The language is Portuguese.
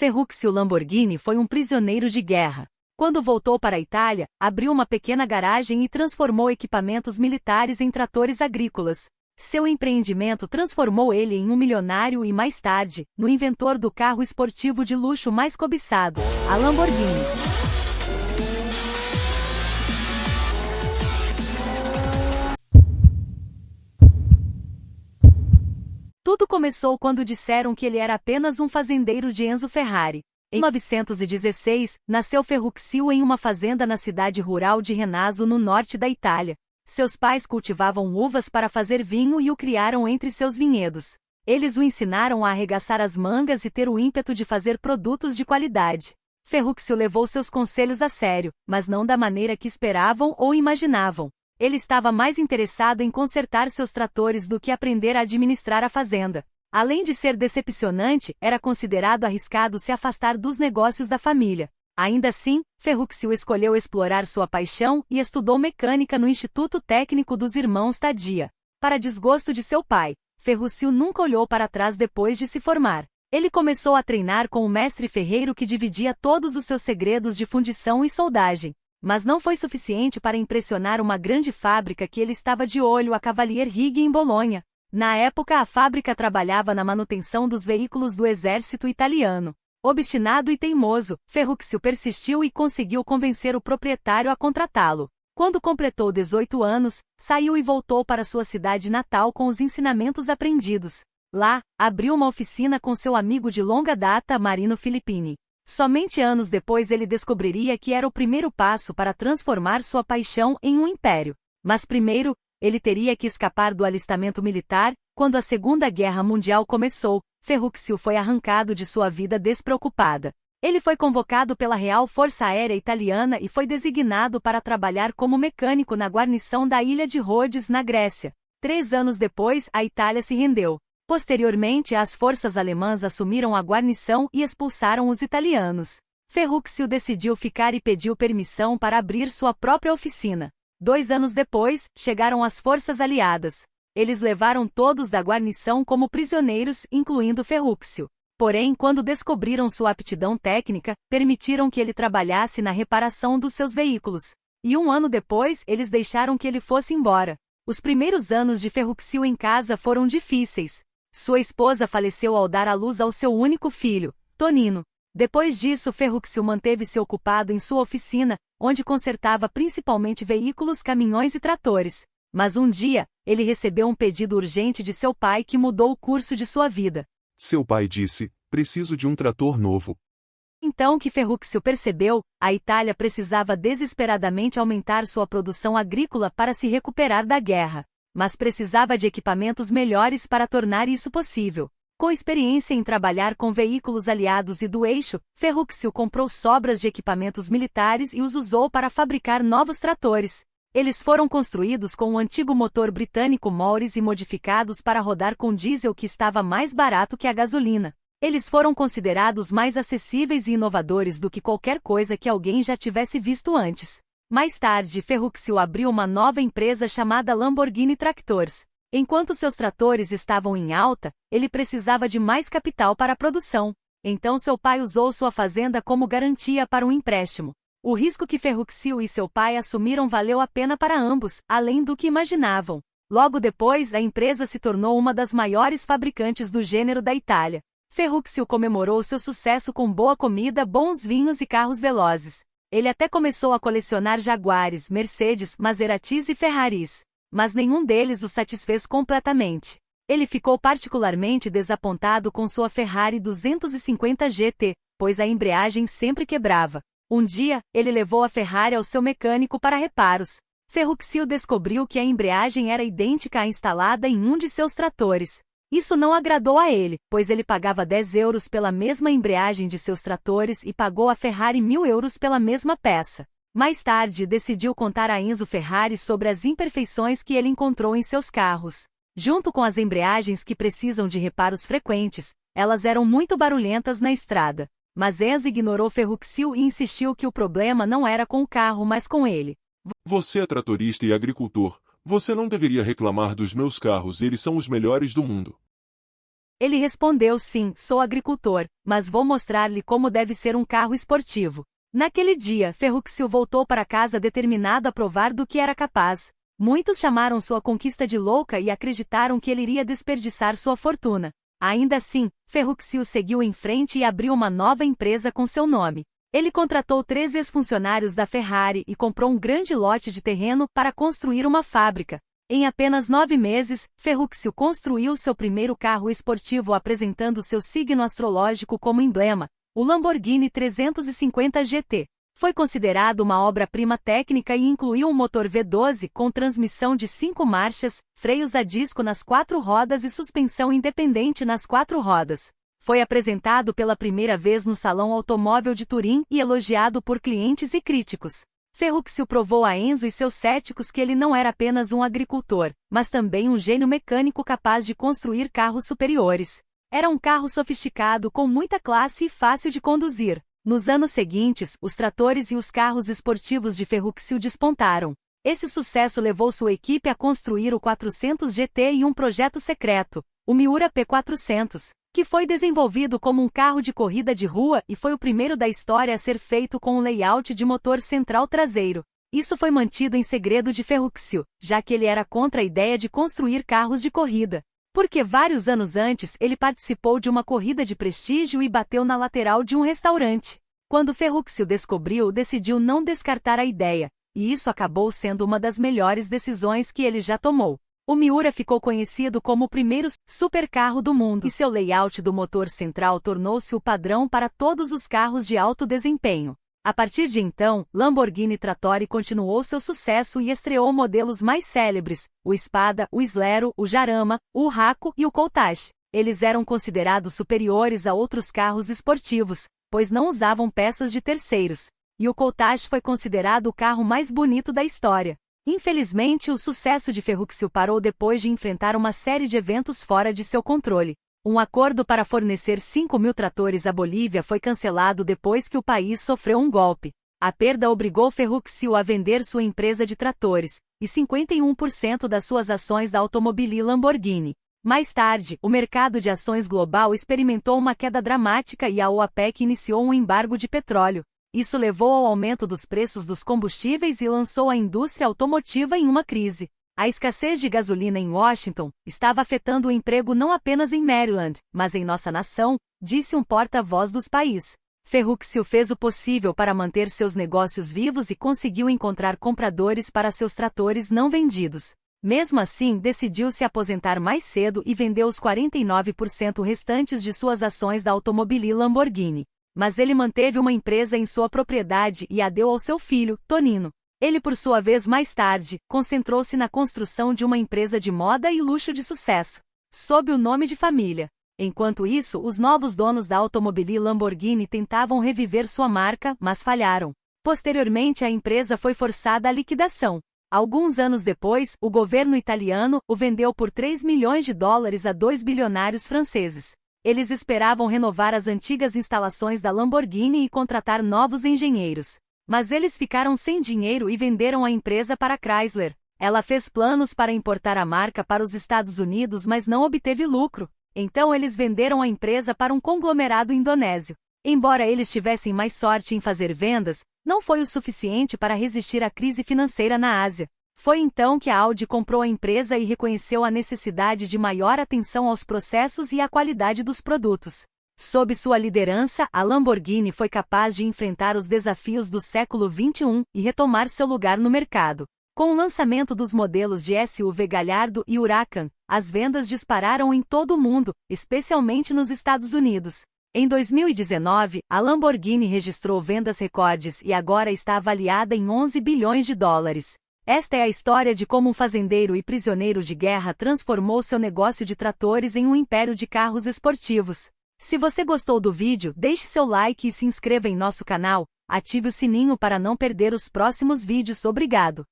Ferruccio Lamborghini foi um prisioneiro de guerra. Quando voltou para a Itália, abriu uma pequena garagem e transformou equipamentos militares em tratores agrícolas. Seu empreendimento transformou ele em um milionário e, mais tarde, no inventor do carro esportivo de luxo mais cobiçado, a Lamborghini. Tudo começou quando disseram que ele era apenas um fazendeiro de Enzo Ferrari. Em 1916, nasceu Ferruccio em uma fazenda na cidade rural de Renaso, no norte da Itália. Seus pais cultivavam uvas para fazer vinho e o criaram entre seus vinhedos. Eles o ensinaram a arregaçar as mangas e ter o ímpeto de fazer produtos de qualidade. Ferruccio levou seus conselhos a sério, mas não da maneira que esperavam ou imaginavam. Ele estava mais interessado em consertar seus tratores do que aprender a administrar a fazenda. Além de ser decepcionante, era considerado arriscado se afastar dos negócios da família. Ainda assim, Ferruccio escolheu explorar sua paixão e estudou mecânica no Instituto Técnico dos Irmãos Taddia. Para desgosto de seu pai, Ferruccio nunca olhou para trás depois de se formar. Ele começou a treinar com o mestre ferreiro que dividia todos os seus segredos de fundição e soldagem. Mas não foi suficiente para impressionar uma grande fábrica que ele estava de olho, a Cavalier Rig em Bolonha. Na época, a fábrica trabalhava na manutenção dos veículos do exército italiano. Obstinado e teimoso, Ferruccio persistiu e conseguiu convencer o proprietário a contratá-lo. Quando completou 18 anos, saiu e voltou para sua cidade natal com os ensinamentos aprendidos. Lá, abriu uma oficina com seu amigo de longa data, Marino Filippini. Somente anos depois ele descobriria que era o primeiro passo para transformar sua paixão em um império. Mas primeiro, ele teria que escapar do alistamento militar. Quando a Segunda Guerra Mundial começou, Ferruccio foi arrancado de sua vida despreocupada. Ele foi convocado pela Real Força Aérea Italiana e foi designado para trabalhar como mecânico na guarnição da ilha de Rhodes, na Grécia. 3 anos depois, a Itália se rendeu. Posteriormente, as forças alemãs assumiram a guarnição e expulsaram os italianos. Ferruccio decidiu ficar e pediu permissão para abrir sua própria oficina. 2 anos depois, chegaram as forças aliadas. Eles levaram todos da guarnição como prisioneiros, incluindo Ferruccio. Porém, quando descobriram sua aptidão técnica, permitiram que ele trabalhasse na reparação dos seus veículos. E 1 ano depois, eles deixaram que ele fosse embora. Os primeiros anos de Ferruccio em casa foram difíceis. Sua esposa faleceu ao dar à luz ao seu único filho, Tonino. Depois disso, Ferruccio manteve-se ocupado em sua oficina, onde consertava principalmente veículos, caminhões e tratores. Mas um dia, ele recebeu um pedido urgente de seu pai que mudou o curso de sua vida. Seu pai disse: "Preciso de um trator novo." Então que Ferruccio percebeu, a Itália precisava desesperadamente aumentar sua produção agrícola para se recuperar da guerra. Mas precisava de equipamentos melhores para tornar isso possível. Com experiência em trabalhar com veículos aliados e do eixo, Ferruccio comprou sobras de equipamentos militares e os usou para fabricar novos tratores. Eles foram construídos com o antigo motor britânico Morris e modificados para rodar com diesel, que estava mais barato que a gasolina. Eles foram considerados mais acessíveis e inovadores do que qualquer coisa que alguém já tivesse visto antes. Mais tarde, Ferruccio abriu uma nova empresa chamada Lamborghini Tractors. Enquanto seus tratores estavam em alta, ele precisava de mais capital para a produção. Então seu pai usou sua fazenda como garantia para um empréstimo. O risco que Ferruccio e seu pai assumiram valeu a pena para ambos, além do que imaginavam. Logo depois, a empresa se tornou uma das maiores fabricantes do gênero da Itália. Ferruccio comemorou seu sucesso com boa comida, bons vinhos e carros velozes. Ele até começou a colecionar Jaguares, Mercedes, Maseratis e Ferraris. Mas nenhum deles o satisfez completamente. Ele ficou particularmente desapontado com sua Ferrari 250 GT, pois a embreagem sempre quebrava. Um dia, ele levou a Ferrari ao seu mecânico para reparos. Ferruccio descobriu que a embreagem era idêntica à instalada em um de seus tratores. Isso não agradou a ele, pois ele pagava 10 euros pela mesma embreagem de seus tratores e pagou a Ferrari 1.000 euros pela mesma peça. Mais tarde, decidiu contar a Enzo Ferrari sobre as imperfeições que ele encontrou em seus carros. Junto com as embreagens que precisam de reparos frequentes, elas eram muito barulhentas na estrada. Mas Enzo ignorou Ferruccio e insistiu que o problema não era com o carro, mas com ele. "Você é tratorista e agricultor. Você não deveria reclamar dos meus carros, eles são os melhores do mundo." Ele respondeu: sim, sou agricultor, mas vou mostrar-lhe como deve ser um carro esportivo. Naquele dia, Ferruccio voltou para casa determinado a provar do que era capaz. Muitos chamaram sua conquista de louca e acreditaram que ele iria desperdiçar sua fortuna. Ainda assim, Ferruccio seguiu em frente e abriu uma nova empresa com seu nome. Ele contratou 3 ex-funcionários da Ferrari e comprou um grande lote de terreno para construir uma fábrica. Em apenas 9 meses, Ferruccio construiu seu primeiro carro esportivo apresentando seu signo astrológico como emblema, o Lamborghini 350 GT. Foi considerado uma obra-prima técnica e incluiu um motor V12 com transmissão de 5 marchas, freios a disco nas 4 rodas e suspensão independente nas 4 rodas. Foi apresentado pela primeira vez no Salão Automóvel de Turim e elogiado por clientes e críticos. Ferruccio provou a Enzo e seus céticos que ele não era apenas um agricultor, mas também um gênio mecânico capaz de construir carros superiores. Era um carro sofisticado com muita classe e fácil de conduzir. Nos anos seguintes, os tratores e os carros esportivos de Ferruccio despontaram. Esse sucesso levou sua equipe a construir o 400 GT e um projeto secreto, o Miura P400, que foi desenvolvido como um carro de corrida de rua e foi o primeiro da história a ser feito com um layout de motor central traseiro. Isso foi mantido em segredo de Ferruccio, já que ele era contra a ideia de construir carros de corrida. Porque vários anos antes ele participou de uma corrida de prestígio e bateu na lateral de um restaurante. Quando Ferruccio descobriu, decidiu não descartar a ideia, e isso acabou sendo uma das melhores decisões que ele já tomou. O Miura ficou conhecido como o primeiro supercarro do mundo, e seu layout do motor central tornou-se o padrão para todos os carros de alto desempenho. A partir de então, Lamborghini Trattori continuou seu sucesso e estreou modelos mais célebres, o Spada, o Slero, o Jarama, o Urraco e o Countach. Eles eram considerados superiores a outros carros esportivos, pois não usavam peças de terceiros. E o Countach foi considerado o carro mais bonito da história. Infelizmente, o sucesso de Ferruccio parou depois de enfrentar uma série de eventos fora de seu controle. Um acordo para fornecer 5.000 tratores à Bolívia foi cancelado depois que o país sofreu um golpe. A perda obrigou Ferruccio a vender sua empresa de tratores, e 51% das suas ações da Automobili Lamborghini. Mais tarde, o mercado de ações global experimentou uma queda dramática e a OPEC iniciou um embargo de petróleo. Isso levou ao aumento dos preços dos combustíveis e lançou a indústria automotiva em uma crise. A escassez de gasolina em Washington estava afetando o emprego não apenas em Maryland, mas em nossa nação, disse um porta-voz dos países. Ferruccio fez o possível para manter seus negócios vivos e conseguiu encontrar compradores para seus tratores não vendidos. Mesmo assim, decidiu se aposentar mais cedo e vendeu os 49% restantes de suas ações da Automobili Lamborghini. Mas ele manteve uma empresa em sua propriedade e a deu ao seu filho, Tonino. Ele, por sua vez, mais tarde, concentrou-se na construção de uma empresa de moda e luxo de sucesso, sob o nome de família. Enquanto isso, os novos donos da Automobili Lamborghini tentavam reviver sua marca, mas falharam. Posteriormente, a empresa foi forçada à liquidação. Alguns anos depois, o governo italiano o vendeu por 3 milhões de dólares a 2 bilionários franceses. Eles esperavam renovar as antigas instalações da Lamborghini e contratar novos engenheiros. Mas eles ficaram sem dinheiro e venderam a empresa para a Chrysler. Ela fez planos para importar a marca para os Estados Unidos, mas não obteve lucro. Então eles venderam a empresa para um conglomerado indonésio. Embora eles tivessem mais sorte em fazer vendas, não foi o suficiente para resistir à crise financeira na Ásia. Foi então que a Audi comprou a empresa e reconheceu a necessidade de maior atenção aos processos e à qualidade dos produtos. Sob sua liderança, a Lamborghini foi capaz de enfrentar os desafios do século XXI e retomar seu lugar no mercado. Com o lançamento dos modelos de SUV Gallardo e Huracan, as vendas dispararam em todo o mundo, especialmente nos Estados Unidos. Em 2019, a Lamborghini registrou vendas recordes e agora está avaliada em 11 bilhões de dólares. Esta é a história de como um fazendeiro e prisioneiro de guerra transformou seu negócio de tratores em um império de carros esportivos. Se você gostou do vídeo, deixe seu like e se inscreva em nosso canal, ative o sininho para não perder os próximos vídeos. Obrigado!